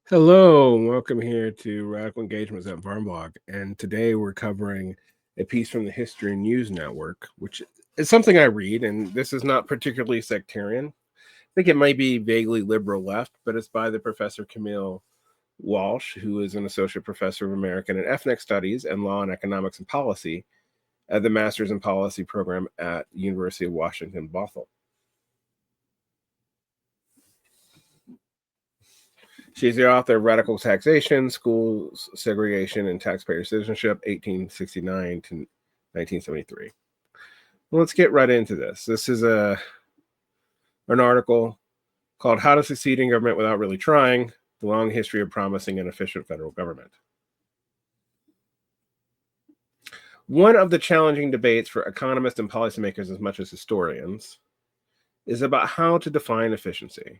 Hello, and welcome here to Radical Engagements at Varn Blog. And today we're covering a piece from the History News Network, which is something I read, and this is not particularly sectarian. I think it might be vaguely liberal left, but it's by the professor Camille Walsh, who is an associate professor of American and Ethnic Studies and Law and Economics and Policy at the Masters in Policy program at University of Washington, Bothell. She's the author of Radical Taxation, Schools, Segregation, and Taxpayer Citizenship, 1869 to 1973. Well, let's get right into this. This is an article called How to Succeed in Government Without Really Trying, The Long History of Promising an Efficient Federal Government. One of the challenging debates for economists and policymakers as much as historians is about how to define efficiency.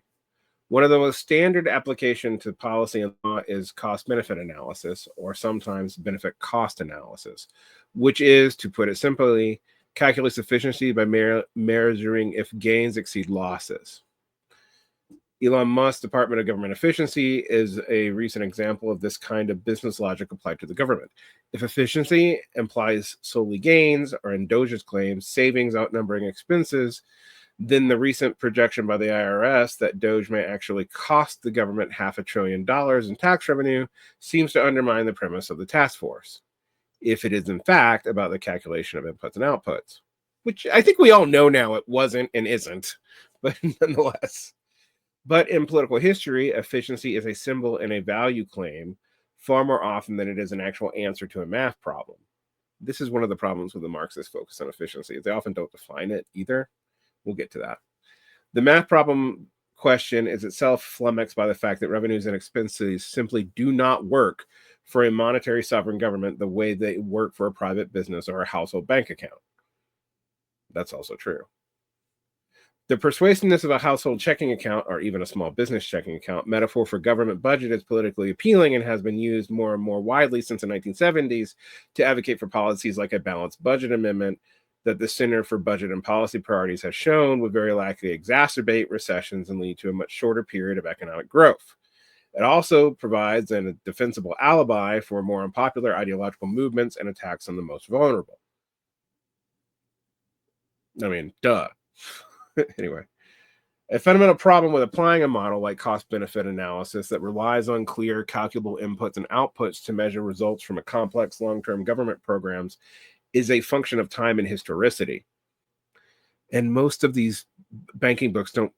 One of the most standard application to policy and law is cost-benefit analysis, or sometimes benefit-cost analysis, which is, to put it simply, calculates efficiency by measuring if gains exceed losses. Elon Musk's Department of Government Efficiency is a recent example of this kind of business logic applied to the government. If efficiency implies solely gains, or in Doge's claims, savings outnumbering expenses, then the recent projection by the IRS that Doge may actually cost the government $500 billion in tax revenue seems to undermine the premise of the task force, if it is in fact about the calculation of inputs and outputs, which I think we all know now it wasn't and isn't, but nonetheless. But in political history, efficiency is a symbol and a value claim far more often than it is an actual answer to a math problem. This is one of the problems with the Marxist focus on efficiency. They often don't define it either. We'll get to that. The math problem question is itself flummoxed by the fact that revenues and expenses simply do not work for a monetary sovereign government the way they work for a private business or a household bank account. That's also true. The persuasiveness of a household checking account, or even a small business checking account, metaphor for government budget is politically appealing and has been used more and more widely since the 1970s to advocate for policies like a balanced budget amendment that the Center for Budget and Policy Priorities has shown would very likely exacerbate recessions and lead to a much shorter period of economic growth. It also provides a defensible alibi for more unpopular ideological movements and attacks on the most vulnerable. I mean, duh. Anyway, a fundamental problem with applying a model like cost-benefit analysis that relies on clear, calculable inputs and outputs to measure results from a complex long-term government programs is a function of time and historicity. And most of these banking books don't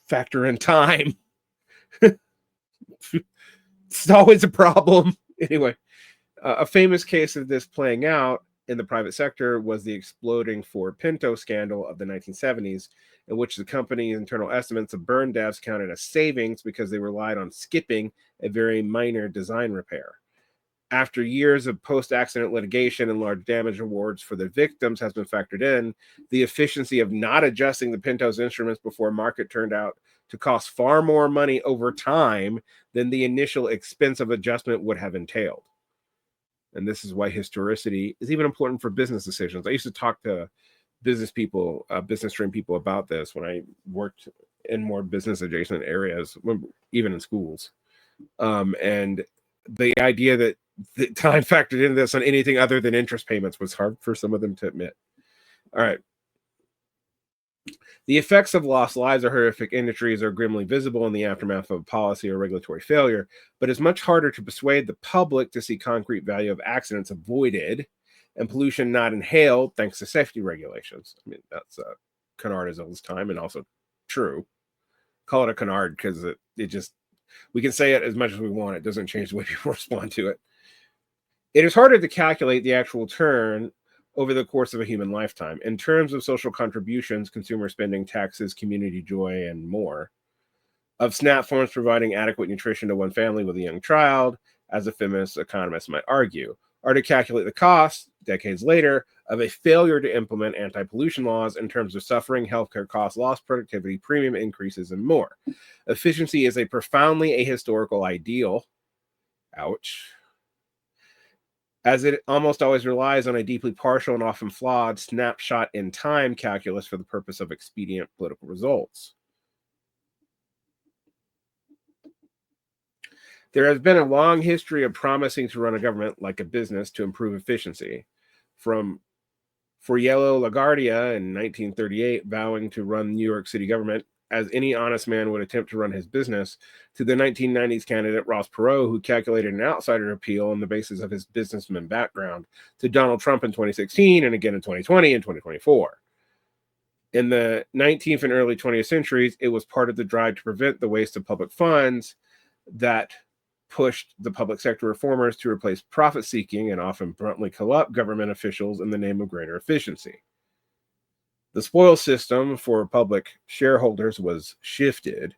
factor in time. It's always a problem. Anyway, a famous case of this playing out in the private sector was the exploding Ford Pinto scandal of the 1970s, in which the company's internal estimates of burn deaths counted as savings because they relied on skipping a very minor design repair. After years of post-accident litigation and large damage awards for the victims has been factored in, the efficiency of not adjusting the Pinto's instruments before market turned out to cost far more money over time than the initial expense of adjustment would have entailed. And this is why historicity is even important for business decisions. I used to talk to business people, business trained people about this when I worked in more business adjacent areas, even in schools. And the idea that the time factored into this on anything other than interest payments was hard for some of them to admit. All right. The effects of lost lives or horrific injuries are grimly visible in the aftermath of policy or regulatory failure, but it's much harder to persuade the public to see concrete value of accidents avoided and pollution not inhaled thanks to safety regulations. I mean, that's canard as old as time and also true. Call it a canard because it just, we can say it as much as we want. It doesn't change the way people respond to it. It is harder to calculate the actual turn over the course of a human lifetime in terms of social contributions, consumer spending, taxes, community joy, and more, of SNAP forms providing adequate nutrition to one family with a young child, as a feminist economist might argue, or to calculate the cost, decades later, of a failure to implement anti-pollution laws in terms of suffering, healthcare costs, lost productivity, premium increases, and more. Efficiency is a profoundly ahistorical ideal. Ouch. As it almost always relies on a deeply partial and often flawed snapshot in time calculus for the purpose of expedient political results. There has been a long history of promising to run a government like a business to improve efficiency. From Foriello LaGuardia in 1938 vowing to run New York City government as any honest man would attempt to run his business, to the 1990s candidate Ross Perot, who calculated an outsider appeal on the basis of his businessman background, to Donald Trump in 2016 and again in 2020 and 2024. In the 19th and early 20th centuries, it was part of the drive to prevent the waste of public funds that pushed the public sector reformers to replace profit-seeking and often bluntly corrupt government officials in the name of greater efficiency. The spoils system for public shareholders was shifted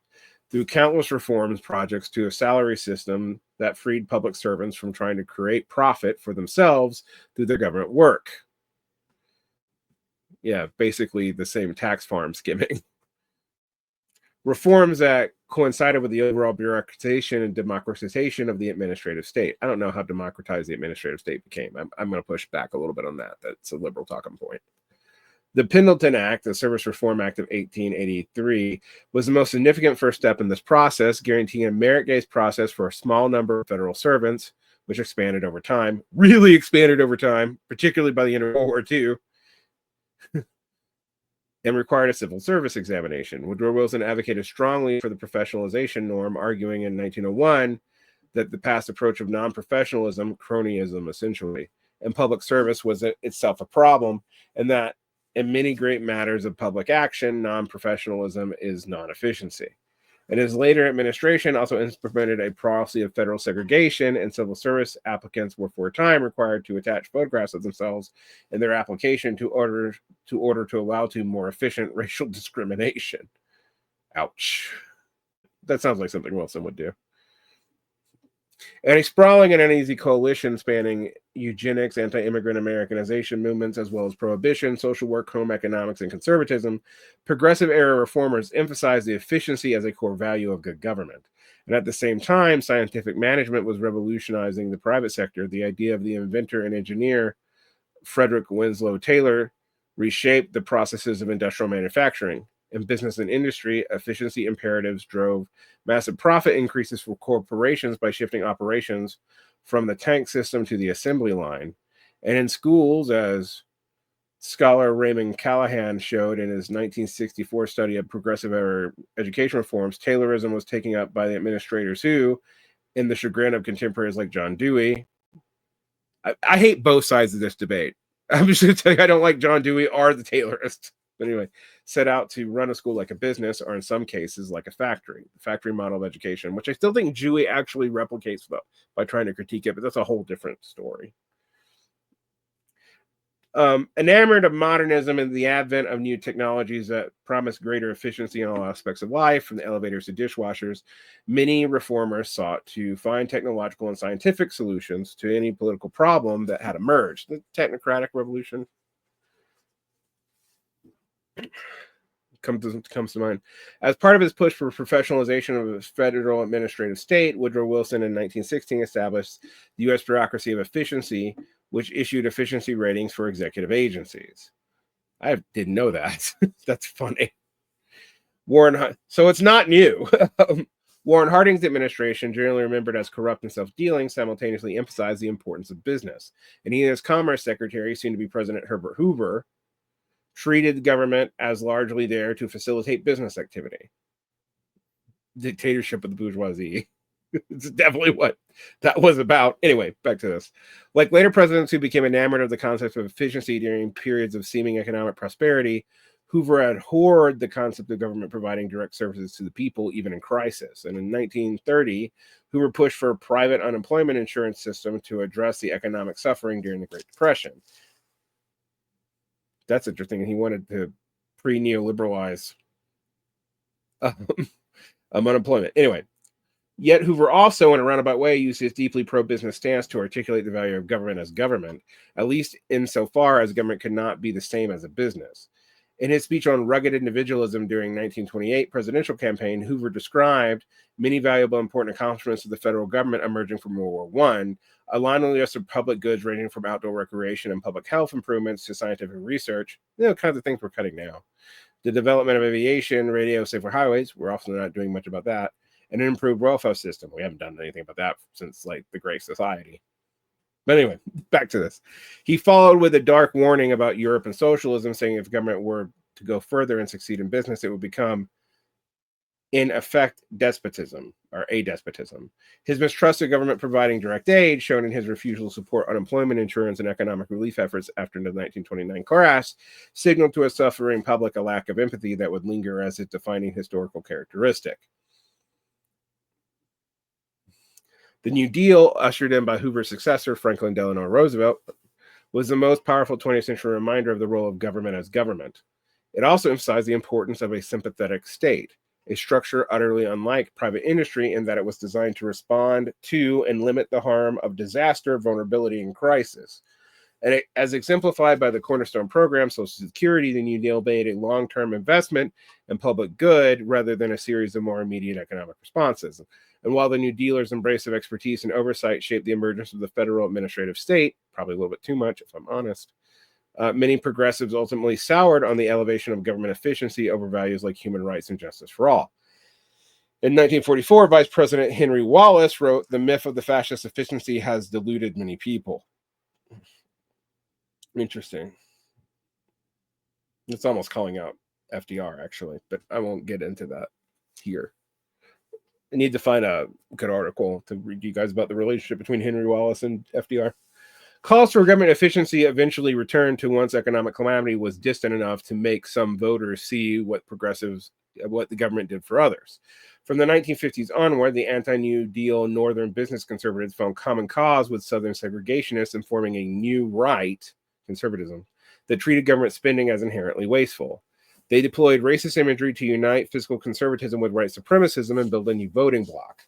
through countless reforms projects to a salary system that freed public servants from trying to create profit for themselves through their government work. Yeah, basically the same tax farm skimming. Reforms that coincided with the overall bureaucratization and democratization of the administrative state. I don't know how democratized the administrative state became. I'm going to push back a little bit on that. That's a liberal talking point. The Pendleton Act, the Service Reform Act of 1883, was the most significant first step in this process, guaranteeing a merit-based process for a small number of federal servants, which expanded over time, really expanded over time, particularly by the end of World War II, and required a civil service examination. Woodrow Wilson advocated strongly for the professionalization norm, arguing in 1901 that the past approach of non-professionalism, cronyism essentially, and public service was itself a problem, and that in many great matters of public action, non-professionalism is non-efficiency. And his later administration also implemented a policy of federal segregation, and civil service applicants were for a time required to attach photographs of themselves in their application to order to allow to more efficient racial discrimination. Ouch. That sounds like something Wilson would do. And a sprawling and uneasy coalition spanning eugenics, anti-immigrant Americanization movements, as well as prohibition, social work, home economics, and conservatism, progressive era reformers emphasized the efficiency as a core value of good government. And at the same time, scientific management was revolutionizing the private sector. The idea of the inventor and engineer, Frederick Winslow Taylor, reshaped the processes of industrial manufacturing. In business and industry, efficiency imperatives drove massive profit increases for corporations by shifting operations from the tank system to the assembly line. And in schools, as scholar Raymond Callahan showed in his 1964 study of progressive education reforms, Taylorism was taken up by the administrators who, in the chagrin of contemporaries like John Dewey, I hate both sides of this debate. I'm just going to tell you, I don't like John Dewey or the Taylorists. But anyway, set out to run a school like a business, or in some cases, like a factory, the factory model of education, which I still think Dewey actually replicates by trying to critique it, but that's a whole different story. Enamored of modernism and the advent of new technologies that promise greater efficiency in all aspects of life, from the elevators to dishwashers, many reformers sought to find technological and scientific solutions to any political problem that had emerged. The technocratic revolution comes to mind. As part of his push for professionalization of the federal administrative state, Woodrow Wilson in 1916 established the U.S. bureaucracy of efficiency, which issued efficiency ratings for executive agencies. I didn't know that. That's funny. So it's not new. Warren Harding's administration, generally remembered as corrupt and self-dealing, simultaneously emphasized the importance of business. And he and his Commerce Secretary, soon to be President Herbert Hoover, treated the government as largely there to facilitate business activity. Dictatorship of the bourgeoisie. It's definitely what that was about. Anyway, back to this. Like later presidents who became enamored of the concept of efficiency during periods of seeming economic prosperity, Hoover abhorred the concept of government providing direct services to the people, even in crisis. And in 1930, Hoover pushed for a private unemployment insurance system to address the economic suffering during the Great Depression. That's interesting. He wanted to pre-neoliberalize unemployment. Anyway, yet Hoover also, in a roundabout way, used his deeply pro-business stance to articulate the value of government as government, at least insofar as government could not be the same as a business. In his speech on rugged individualism during 1928 presidential campaign, Hoover described many valuable, important accomplishments of the federal government emerging from World War I, aligning the list of public goods ranging from outdoor recreation and public health improvements to scientific research, kinds of things we're cutting now. The development of aviation, radio, safer highways, we're also not doing much about that, and an improved welfare system. We haven't done anything about that since like the Great Society. But anyway, back to this. He followed with a dark warning about Europe and socialism, saying if government were to go further and succeed in business, it would become, in effect, despotism, or a despotism. His mistrust of government providing direct aid, shown in his refusal to support unemployment insurance and economic relief efforts after the 1929 crash, signaled to a suffering public a lack of empathy that would linger as its defining historical characteristic. The New Deal, ushered in by Hoover's successor, Franklin Delano Roosevelt, was the most powerful 20th century reminder of the role of government as government. It also emphasized the importance of a sympathetic state, a structure utterly unlike private industry in that it was designed to respond to and limit the harm of disaster, vulnerability, and crisis. And as exemplified by the Cornerstone Program, Social Security, the New Deal made a long-term investment in public good rather than a series of more immediate economic responses. And while the New Dealers' embrace of expertise and oversight shaped the emergence of the federal administrative state, probably a little bit too much if I'm honest, many progressives ultimately soured on the elevation of government efficiency over values like human rights and justice for all. In 1944, Vice President Henry Wallace wrote, "The myth of the fascist efficiency has deluded many people." Interesting. It's almost calling out FDR, actually, but I won't get into that here. I need to find a good article to read you guys about the relationship between Henry Wallace and FDR. Calls for government efficiency eventually returned to once economic calamity was distant enough to make some voters see what the government did for others. From the 1950s onward, the anti-New Deal Northern business conservatives found common cause with Southern segregationists in forming a new right, conservatism, that treated government spending as inherently wasteful. They deployed racist imagery to unite fiscal conservatism with white supremacism and build a new voting bloc.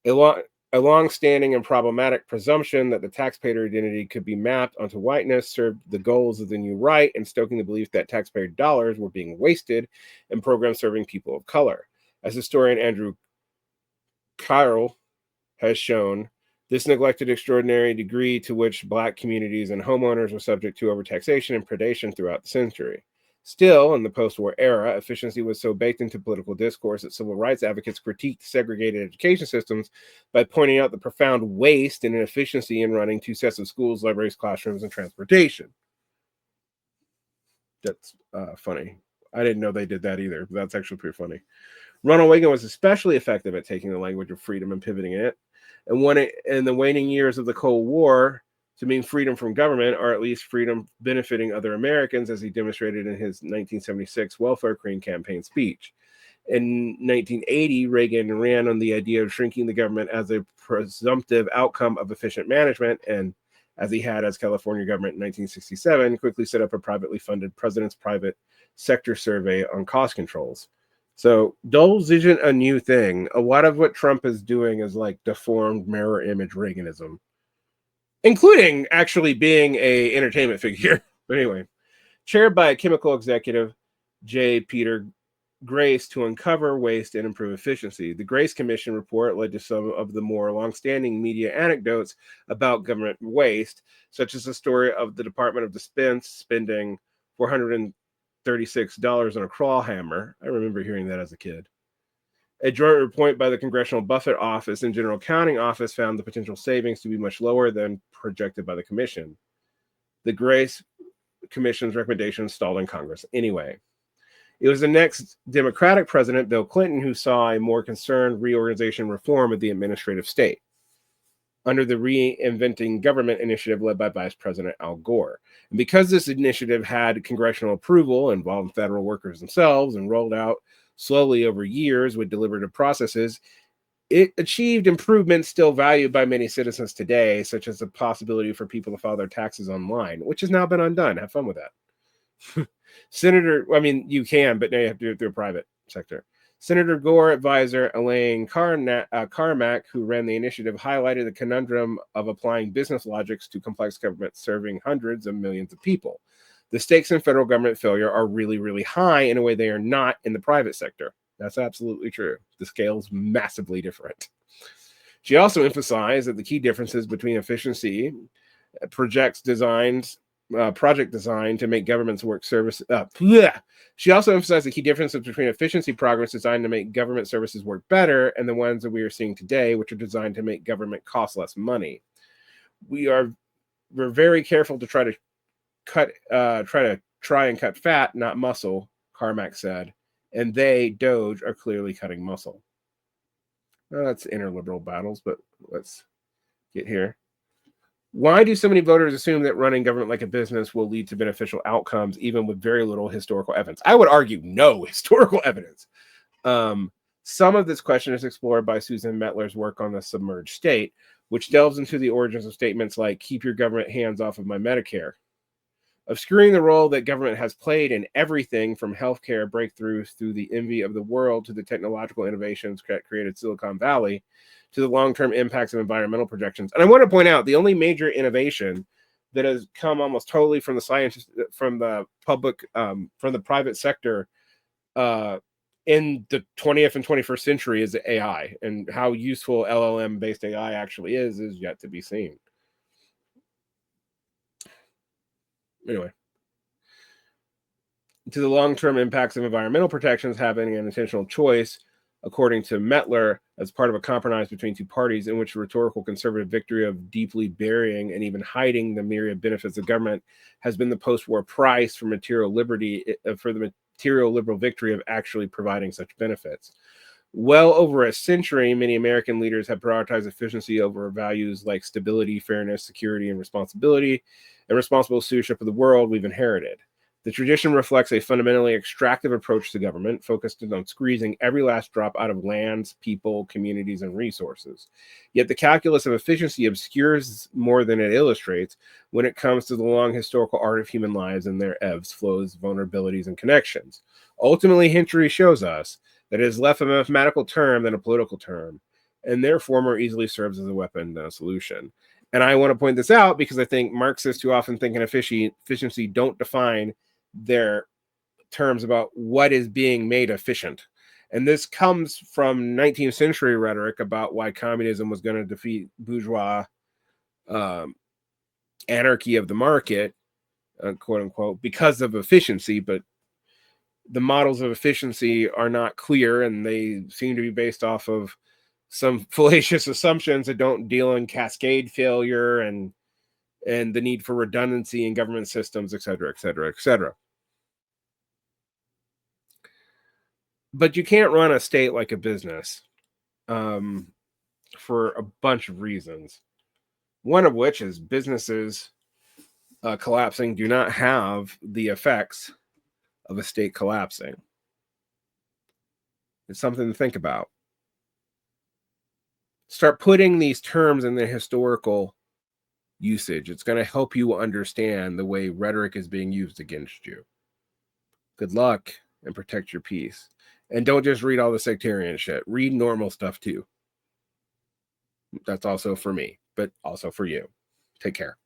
A long-standing and problematic presumption that the taxpayer identity could be mapped onto whiteness served the goals of the new right in stoking the belief that taxpayer dollars were being wasted in programs serving people of color. As historian Andrew Carroll has shown, this neglected extraordinary degree to which Black communities and homeowners were subject to overtaxation and predation throughout the century. Still, in the post-war era, efficiency was so baked into political discourse that civil rights advocates critiqued segregated education systems by pointing out the profound waste and inefficiency in running two sets of schools, libraries, classrooms, and transportation. That's funny. I didn't know they did that either, but that's actually pretty funny. Ronald Reagan was especially effective at taking the language of freedom and pivoting it. And when in the waning years of the Cold War, to mean freedom from government, or at least freedom benefiting other Americans, as he demonstrated in his 1976 Welfare Queen campaign speech. In 1980, Reagan ran on the idea of shrinking the government as a presumptive outcome of efficient management, and as he had as California government in 1967, quickly set up a privately funded President's Private Sector Survey on cost controls. So Dole's isn't a new thing. A lot of what Trump is doing is like deformed mirror image Reaganism, including actually being a entertainment figure. But anyway, chaired by a chemical executive, J. Peter Grace, to uncover waste and improve efficiency. The Grace Commission report led to some of the more longstanding media anecdotes about government waste, such as the story of the Department of Defense spending $436 on a crawl hammer. I remember hearing that as a kid. A joint report by the Congressional Budget Office and General Accounting Office found the potential savings to be much lower than projected by the Commission. The Grace Commission's recommendation stalled in Congress anyway. It was the next Democratic president, Bill Clinton, who saw a more concerned reorganization reform of the administrative state under the Reinventing Government initiative led by Vice President Al Gore. And because this initiative had congressional approval, involved federal workers themselves, and rolled out slowly over years with deliberative processes, it achieved improvements still valued by many citizens today, such as the possibility for people to file their taxes online, which has now been undone. Have fun with that. You can, but now you have to do it through a private sector. Senator Gore advisor Elaine Carmack, who ran the initiative, highlighted the conundrum of applying business logics to complex government serving hundreds of millions of people. The stakes in federal government failure are really, really high in a way they are not in the private sector. That's absolutely true. The scale's massively different. She also emphasized that the key differences between efficiency projects designs project design to make government's work service. She also emphasized the key differences between efficiency programs designed to make government services work better and the ones that we are seeing today, which are designed to make government cost less money. We're very careful to try and cut fat, not muscle, Carmack said, and they, Doge, are clearly cutting muscle. Well, that's inner liberal battles, but let's get here. Why do so many voters assume that running government like a business will lead to beneficial outcomes, even with very little historical evidence? I would argue no historical evidence. Some of this question is explored by Susan Mettler's work on the submerged state, which delves into the origins of statements like, keep your government hands off of my Medicare, obscuring the role that government has played in everything from healthcare breakthroughs through the envy of the world to the technological innovations that created Silicon Valley, to the long-term impacts of environmental projections. And I want to point out the only major innovation that has come almost totally from the scientists, from the public, from the private sector in the 20th and 21st century is AI, and how useful LLM-based AI actually is yet to be seen. Anyway, to the long-term impacts of environmental protections having an intentional choice, according to Mettler, as part of a compromise between two parties in which the rhetorical conservative victory of deeply burying and even hiding the myriad benefits of government has been the post-war price for material liberty, for the material liberal victory of actually providing such benefits. Well over a century, many American leaders have prioritized efficiency over values like stability, fairness, security, and responsibility, and responsible stewardship of the world we've inherited. The tradition reflects a fundamentally extractive approach to government, focused on squeezing every last drop out of lands, people, communities, and resources. Yet the calculus of efficiency obscures more than it illustrates when it comes to the long historical art of human lives and their ebbs, flows, vulnerabilities, and connections. Ultimately, history shows us that it is less a mathematical term than a political term, and therefore more easily serves as a weapon than a solution. And I want to point this out because I think Marxists who often think in efficiency don't define their terms about what is being made efficient. And this comes from 19th century rhetoric about why communism was going to defeat bourgeois anarchy of the market, quote unquote, because of efficiency. But the models of efficiency are not clear, and they seem to be based off of some fallacious assumptions that don't deal in cascade failure and the need for redundancy in government systems, et cetera, et cetera, et cetera. But you can't run a state like a business for a bunch of reasons. One of which is businesses collapsing do not have the effects of a state collapsing. It's something to think about. Start putting these terms in the historical usage. It's going to help you understand the way rhetoric is being used against you. Good luck and protect your peace. And don't just read all the sectarian shit. Read normal stuff too. That's also for me, but also for you. Take care.